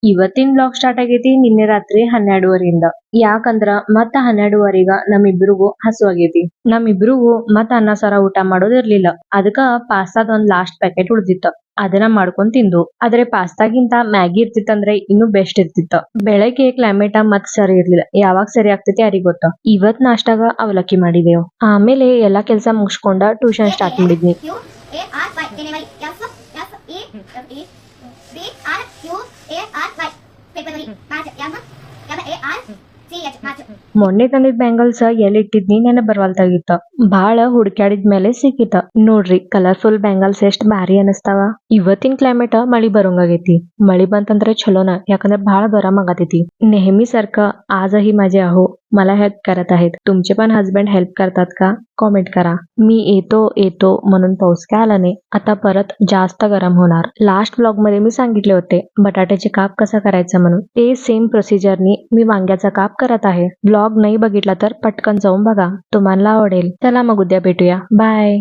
ಇವತ್ತಿನ blog start ಆಗೈತಿ ನಿನ್ನೆ ರಾತ್ರಿ 12:30 ಯಾಕಂದ್ರ ಮತ್ತ 12:30 ನಮ್ಮಿಬ್ರಿಗೂ ಹಸು ಆಗೈತಿ. ನಮ್ಮಿಬ್ರಿಗೂ ಮತ್ತ ಅನ್ನ ಸಾರ ಊಟ ಮಾಡೋದಿರ್ಲಿಲ್ಲ. ಅದಕ್ಕ ಪಾಸ್ತಾದ ಒಂದ್ ಲಾಸ್ಟ್ ಪ್ಯಾಕೆಟ್ ಉಳ್ದಿತ್ತ. ಅದನ್ನ ಮಾಡ್ಕೊಂಡ್ ತಿಂದು. ಆದ್ರೆ ಪಾಸ್ತಾಗಿಂತ ಮ್ಯಾಗಿ ಇರ್ತಿತ್ತಂದ್ರೆ ಇನ್ನೂ ಬೆಸ್ಟ್ ಇರ್ತಿತ್ತ. ಬೆಳಗ್ಗೆ ಕ್ಲೈಮೇಟ್ ಮತ್ ಸರಿ ಇರ್ಲಿಲ್ಲ. ಯಾವಾಗ ಸರಿ ಆಗ್ತೈತಿ ಯಾರಿಗ್ ಗೊತ್ತ. ಇವತ್ ನಾಷ್ಟಾಗ ಅವಲಕ್ಕಿ ಮಾಡಿದೇವ್. ಆಮೇಲೆ ಎಲ್ಲಾ ಕೆಲ್ಸ ಮುಗಿಸ್ಕೊಂಡ ಟ್ಯೂಷನ್ ಸ್ಟಾರ್ಟ್ ಮಾಡಿದ್ನಿ. ಮೊನ್ನೆ ತಂದಿದ್ ಬ್ಯಾಂಗಲ್ಸ್ ಎಲ್ಲಿ ಇಟ್ಟಿದ್ನಿ ನೆನಪ್ ಬರ್ವಲ್ತಾಗಿತ್ತ. ಬಾಳ ಹುಡ್ಕ್ಯಾಡಿದ್ಮೇಲೆ ಸಿಕ್ಕಿತ. ನೋಡ್ರಿ ಕಲರ್ಫುಲ್ ಬ್ಯಾಂಗಲ್ಸ್ ಎಷ್ಟ್ ಭಾರಿ ಅನಸ್ತಾವ. ಇವತ್ತಿನ ಕ್ಲೈಮೇಟ್ ಮಳಿ ಬರೋಂಗಾಗೈತಿ. ಮಳಿ ಬಂತಂದ್ರೆ ಚಲೋನ, ಯಾಕಂದ್ರೆ बाळ गरम ಆಗತೈತಿ. नेहमीसारखं आजही माझे अहो मला हेल्प करत आहेत. तुमचे पण हस्बंड हेल्प करतात का? कॉमेंट करा. मी येतो म्हणून पाऊस काय आला नाही. आता परत जास्त गरम होणार. लास्ट ब्लॉग मध्ये मी सांगितले होते बटाट्याचे काप कसा करायचा म्हणून. ते सेम प्रोसिजरनी मी वांग्याचा काप करत आहे. ब्लॉग नाही बघितला तर पटकन जाऊन बघा, तुम्हाला आवडेल. चला मग उद्या भेटूया. बाय.